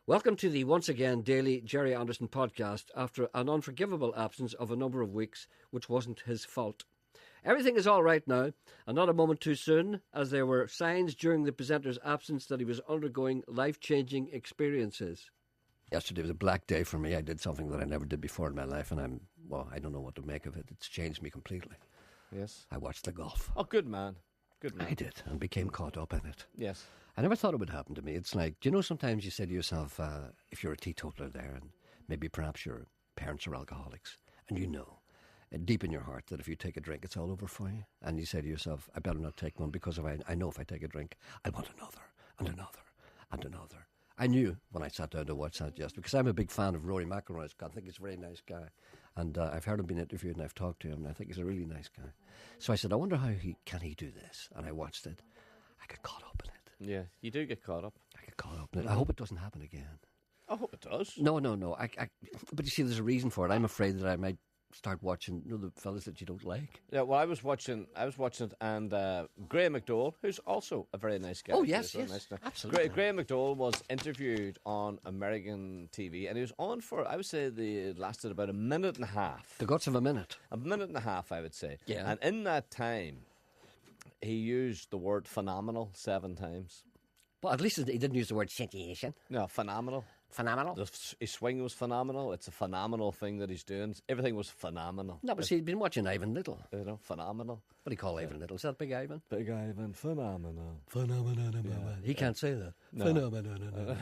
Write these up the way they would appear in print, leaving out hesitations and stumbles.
Welcome to the once again daily Jerry Anderson podcast after an unforgivable absence of a number of weeks, which wasn't his fault. Everything is all right now, and not a moment too soon, as there were signs during the presenter's absence that he was undergoing life-changing experiences. Yesterday was a black day for me. I did something that I never did before in my life, and I don't know what to make of it. It's changed me completely. Yes. I watched the golf. Oh, good man. Good man. I did, and became caught up in it. Yes. I never thought it would happen to me. It's like, do you know, sometimes you say to yourself, if you're a teetotaler there, and maybe perhaps your parents are alcoholics, and you know, deep in your heart, that if you take a drink, it's all over for you. And you say to yourself, I better not take one, because I know if I take a drink, I want another, and another, and another. I knew when I sat down to watch that yesterday, because I'm a big fan of Rory McIlroy. I think he's a very nice guy. And I've heard him being interviewed, and I've talked to him, and I think he's a really nice guy. So I said, I wonder how can he do this? And I watched it. I got caught up in it. Yeah, you do get caught up. I get caught up in it. I hope it doesn't happen again. I hope it does. No. But you see, there's a reason for it. I'm afraid that I might start watching, the fellas that you don't like. Yeah, well, I was watching it, and Graham McDowell, who's also a very nice guy. Oh, yes, absolutely. Graham McDowell was interviewed on American TV, and he was on for, I would say, it lasted about a minute and a half. The guts of a minute. A minute and a half, I would say. Yeah. And in that time, he used the word phenomenal 7 times. Well, at least he didn't use the word situation. No, phenomenal. Phenomenal. His swing was phenomenal. It's a phenomenal thing that he's doing. Everything was phenomenal. No, but see, he'd been watching Ivan Little. Phenomenal. What do you call Ivan Little? Is that Big Ivan? Big Ivan, phenomenal. Phenomenal. Yeah. He can't say that. No. Phenomenal.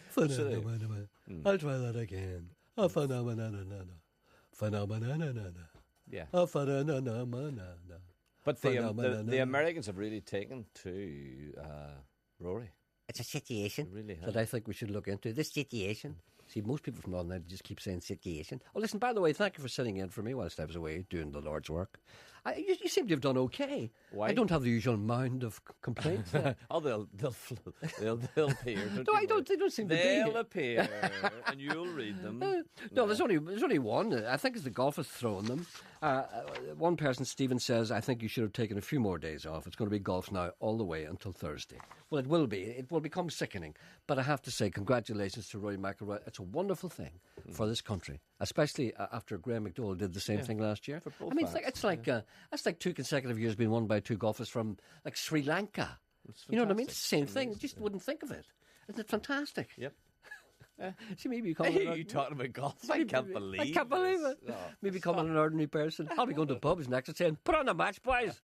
Phenomenal. I'll try that again. Phenomenal. Phenomenal. Yeah. Phenomenal. But the Americans have really taken to Rory. It's a situation It really has. that I think we should look into. This situation. See, most people from Northern Ireland just keep saying situation. Oh, listen, by the way, thank you for sitting in for me whilst I was away doing the Lord's work. You seem to have done okay. Why? I don't have the usual mound of complaints. Oh, they'll appear. No, I don't. They don't seem to be. They'll appear, and you'll read them. No, there's only one. I think it's the golf has thrown them. One person, Stephen, says, I think you should have taken a few more days off. It's going to be golf now all the way until Thursday. Well, it will be. It will become sickening. But I have to say, congratulations to Rory McIlroy. It's a wonderful thing for this country, especially after Graham McDowell did the same thing last year. I mean, it's like that's like 2 consecutive years being won by 2 golfers from like Sri Lanka. You know what I mean? It's the same thing. You just wouldn't think of it. Isn't it fantastic? Yep. See, maybe you talking about golf? I can't believe it. Oh, maybe becoming an ordinary person. I'll be going to pubs next and saying, put on the match, boys.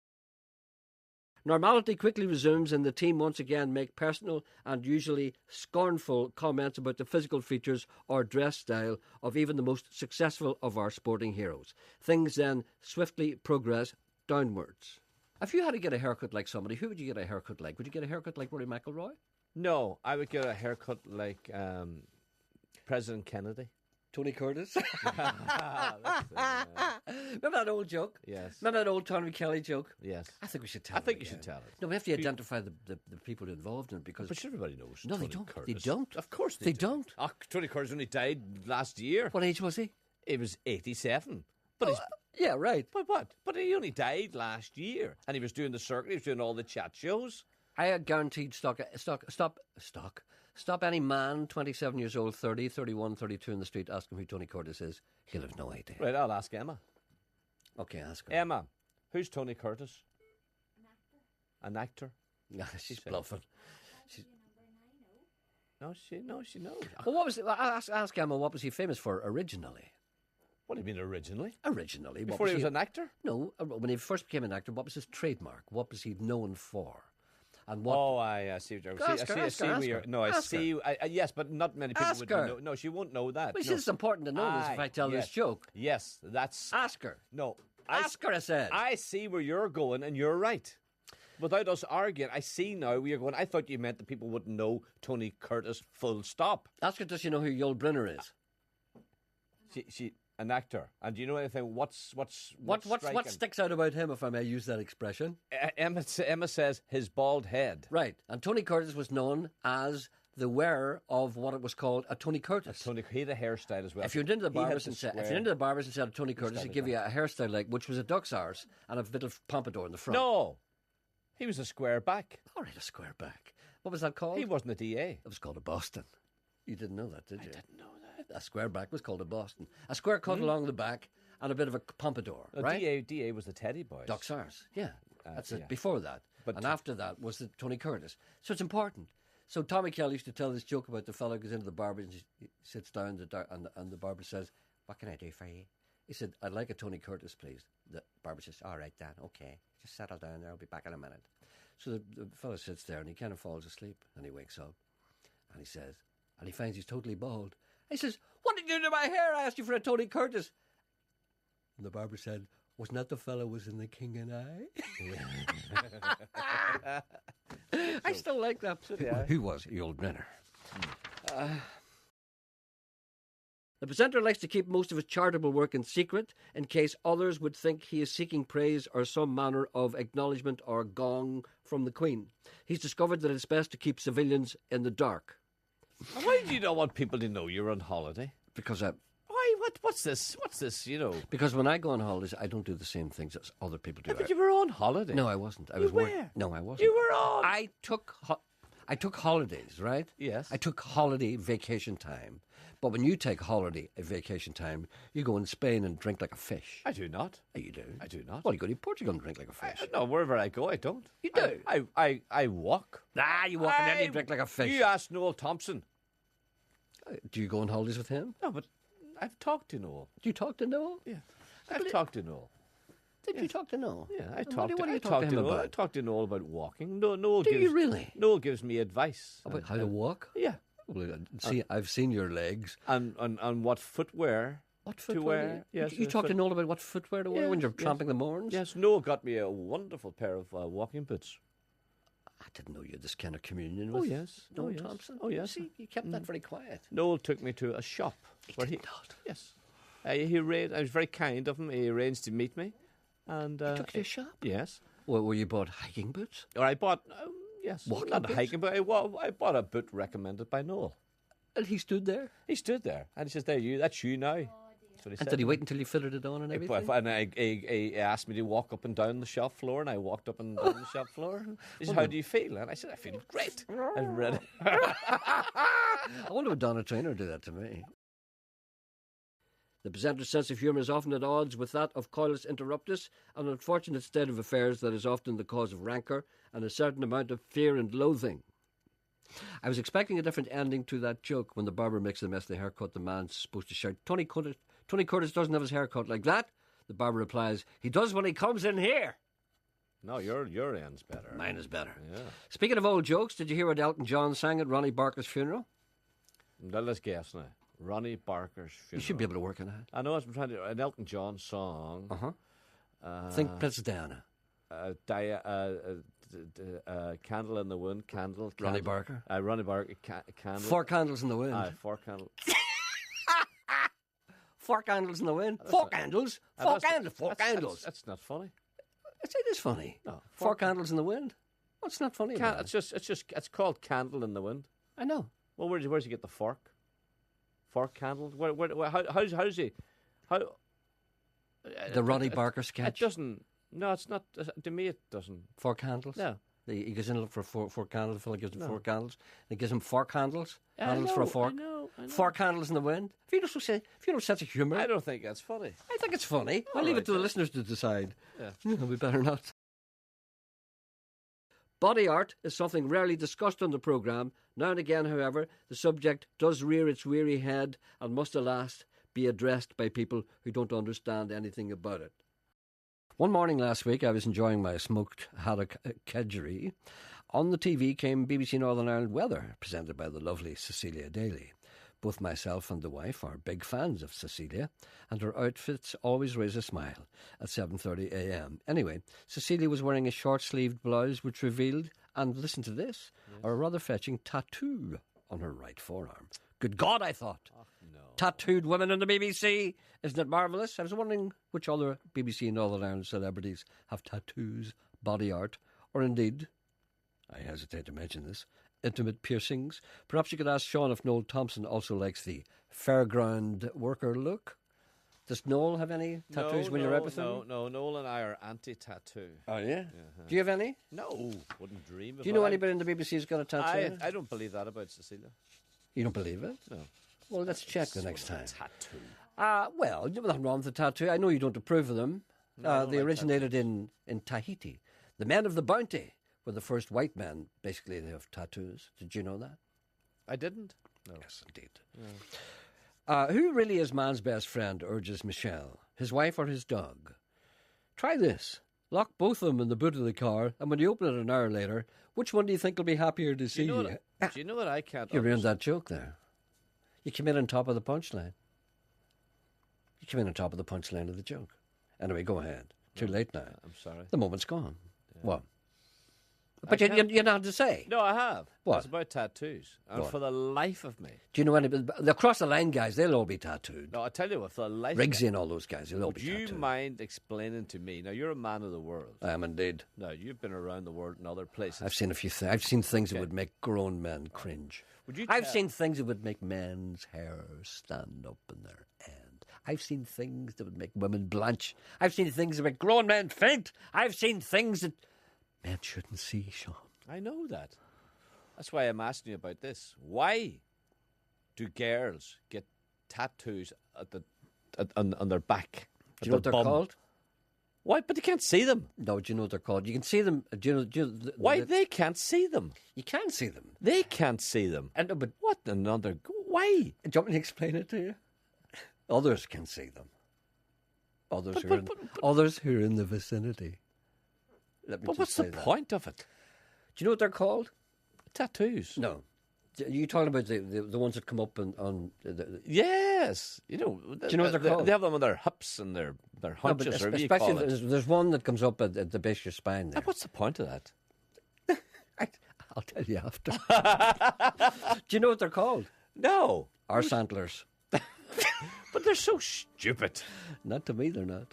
Normality quickly resumes, and the team once again make personal and usually scornful comments about the physical features or dress style of even the most successful of our sporting heroes. Things then swiftly progress downwards. If you had to get a haircut like somebody, who would you get a haircut like? Would you get a haircut like Rory McIlroy? No, I would get a haircut like President Kennedy. Tony Curtis? Remember that old joke? Yes. Remember that old Tony Kelly joke? Yes. I think we should tell it. I think you should tell it. No, we have to identify the people involved in it because... But everybody knows No, Tony they don't. Curtis. They don't. Of course they don't. Oh, Tony Curtis only died last year. What age was he? He was 87. But yeah, right. But what? But he only died last year. And he was doing the circuit. He was doing all the chat shows. I had guaranteed stop any man 27 years old, 30, 31, 32 in the street, ask him who Tony Curtis is. He'll have no idea. Right, I'll ask Emma. Okay, ask her. Emma, who's Tony Curtis? An actor? No, she's bluffing. No, she knows. Well, what was it? Ask Emma, what was he famous for originally? What do you mean originally? Originally. Before he was an actor? No, when he first became an actor, what was his trademark? What was he known for? And what? Oh, I see what you're saying. Yes, but not many people would know. No, she won't know that. Well, it's just important to know this if I tell this joke. Yes, that's... Ask her. No. Ask her, I said. I see where you're going, and you're right. Without us arguing, I see now where you're going. I thought you meant that people wouldn't know Tony Curtis full stop. Ask her, does she know who Yul Brynner is? She an actor. And do you know anything? What sticks out about him, if I may use that expression? Emma says his bald head. Right. And Tony Curtis was known as the wearer of what it was called a Tony Curtis. He had a hairstyle as well. If you're into the barbers and said a Tony Curtis, he'd give you a hairstyle like, which was a duck's arse and a little pompadour in the front. No. He was a square back. All right, a square back. What was that called? He wasn't a DA. It was called a Boston. You didn't know that, did you? I didn't know that. A square back was called a Boston. A square cut along the back and a bit of a pompadour, right? DA was the Teddy Boys. Doc Sars, yeah. That's it. yeah. Before that. And after that was the Tony Curtis. So it's important. So Tommy Kelly used to tell this joke about the fellow who goes into the barber and he sits down and the barber says, "What can I do for you?" He said, "I'd like a Tony Curtis, please." The barber says, "All right, Dan, okay. Just settle down there. I'll be back in a minute." So the fellow sits there and he kind of falls asleep and he wakes up and he says, and he finds he's totally bald. He says, "What did you do to my hair? I asked you for a Tony Curtis." And the barber said, "Wasn't that the fellow was in The King and I?" I still like that. Who was the old Brenner? The presenter likes to keep most of his charitable work in secret in case others would think he is seeking praise or some manner of acknowledgement or gong from the Queen. He's discovered that it's best to keep civilians in the dark. Why do you not want people to know you're on holiday? Because Why? What's this? What's this? Because when I go on holidays, I don't do the same things as other people do. But you were on holiday. No, I wasn't. I You was were? No, I wasn't. You were on. I took holidays, right? Yes. I took holiday vacation time. But when you take holiday vacation time, you go in Spain and drink like a fish. I do not. Oh, you do? I do not. Well, you go to Portugal and drink like a fish. No, wherever I go, I don't. You do? I walk. You walk and then you drink like a fish. You ask Noel Thompson. Do you go on holidays with him? No, but I've talked to Noel. Do you talk to Noel? Yeah. I've talked to Noel. Did you talk to Noel? Yeah, I What talked do to you talk to him Noel. I about? talked to Noel about walking. Noel Do gives, you really? Noel gives me advice. About how to walk? Yeah. Well, I've seen your legs. And what footwear What to footwear? wear. Yes, You talk to Noel about what footwear to wear when you're tramping the moorns? Yes, Noel got me a wonderful pair of walking boots. I didn't know you had this kind of communion with Noel yes. Thompson. Oh, yes. See, you kept that very quiet. Noel took me to a shop. Where did not. Yes. I was very kind of him. He arranged to meet me. And He took you to a shop? Yes. Well, were you bought hiking boots? Or I bought, yes, Walking not boots? hiking, but I bought a boot recommended by Noel. And he stood there? He stood there and he says, that's you now. That's what he And said. did he wait until you fitted it on and everything? And he asked me to walk up and down the shop floor, and I walked up and down the shop floor. He said, "How do you feel?" And I said, "I feel great." I read it. I wonder would Donna Traynor do that to me. The presenter's sense of humour is often at odds with that of coelus interruptus, an unfortunate state of affairs that is often the cause of rancour and a certain amount of fear and loathing. I was expecting a different ending to that joke when the barber makes the mess of the haircut. The man's supposed to shout, Tony Curtis doesn't have his haircut like that." The barber replies, "He does when he comes in here." No, your end's better. Mine is better. Yeah. Speaking of old jokes, did you hear what Elton John sang at Ronnie Barker's funeral? Now let's guess now. Ronnie Barker's funeral. You should be able to work on that. I know I'm trying to an Elton John song. Think Princess Diana. Candle in the Wind. Candle. Ronnie Barker. Ronnie Barker. Candle. 4 candles in the wind. 4 candles. 4 candles in the wind. 4 candles. 4 candles. 4 candles. That's not funny. It is funny. No, 4 candles in the wind. What's not funny about it? It's called Candle in the Wind. I know. Well, where's he get the fork? Fork candle? How does he? The Ronnie Barker sketch. It doesn't. No, it's not. To me, it doesn't. 4 candles. No. He goes in and look for four candles. The fellow gives him 4 candles. And he gives him 4 candles. I Handles for a fork. I know. 4 candles in the wind. If you don't sense of humour, I don't think that's funny. I think it's funny. I'll leave it to the listeners to decide. Yeah. We better not. Body art is something rarely discussed on the programme. Now and again, however, the subject does rear its weary head and must, alas, be addressed by people who don't understand anything about it. One morning last week, I was enjoying my smoked haddock kedgeree. On the TV came BBC Northern Ireland weather, presented by the lovely Cecilia Daly. Both myself and the wife are big fans of Cecilia, and her outfits always raise a smile at 7:30 a.m. Anyway, Cecilia was wearing a short-sleeved blouse which revealed, and listen to this, a rather fetching tattoo on her right forearm. Good God, I thought. Oh, no. Tattooed women on the BBC. Isn't it marvellous? I was wondering which other BBC Northern Ireland celebrities have tattoos, body art, or indeed, I hesitate to mention this, intimate piercings. Perhaps you could ask Sean if Noel Thompson also likes the fairground worker look. Does Noel have any tattoos when you're out with him? No, Noel and I are anti-tattoo. Oh, yeah? Do you have any? No, wouldn't dream of it. Do you know anybody in the BBC who's got a tattoo? I don't believe that about Cecilia. You don't believe it? No. Well, let's check the next time. Tattoo. Well, there's nothing wrong with the tattoo. I know you don't approve of them. No, I don't They like originated in Tahiti. The men of the Bounty were the first white men, basically, to have tattoos. Did you know that? I didn't. No. Yes, indeed. Who really is man's best friend, urges Michelle? His wife or his dog? Try this. Lock both of them in the boot of the car, and when you open it an hour later, which one do you think will be happier to see you? Do you know what I can't You ruined understand? that joke there. You came in on top of the punchline. You came in on top of the punchline of the joke. Anyway, go ahead. Too late now. I'm sorry. The moment's gone. What? But you know how to say. No, I have. What? It's about tattoos. And What? for the life of me. Do you know any? The across the line guys, they'll all be tattooed. No, I tell you what, for the life Riggsy of and all those guys, they'll all me. be Would you tattooed. mind explaining to me? Now, you're a man of the world. I am indeed. Now, you've been around the world in other places. I've seen a few things. I've seen things that would make grown men cringe. Would you I've tell- seen things that would make men's hair stand up in their end. I've seen things that would make women blanch. I've seen things that make grown men faint. I've seen things that men shouldn't see, Sean. I know that. That's why I'm asking you about this. Why do girls get tattoos on their back? Do you know what they're called? Why? But they can't see them. No, do you know what they're called? You can see them. Why they can't see them? You can see them. They can't see them. And but What another? Why? do you want me to explain it to you? Others can see them. Others who are in the vicinity. Let me But just what's the say that. point of it? Do you know what they're called? Tattoos. No. You talking about the ones that come up on the Yes. You know. Do you know what they're called? They have them on their hips and their no, but haunches, or whatever you especially call it. there's one that comes up at the base of your spine there. And what's the point of that? I'll tell you after. Do you know what they're called? No. Arse antlers. But they're so stupid. Not to me, they're not.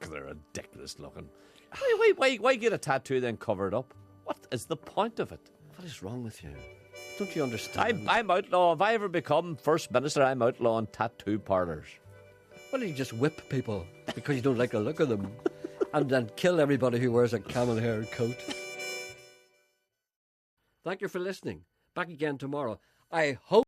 They're ridiculous looking. Why get a tattoo then cover it up? What is the point of it? What is wrong with you? Don't you understand? I'm outlaw. If I ever become First Minister, I'm outlawing tattoo parlours. Why don't you just whip people because you don't like the look of them and then kill everybody who wears a camel hair coat? Thank you for listening. Back again tomorrow. I hope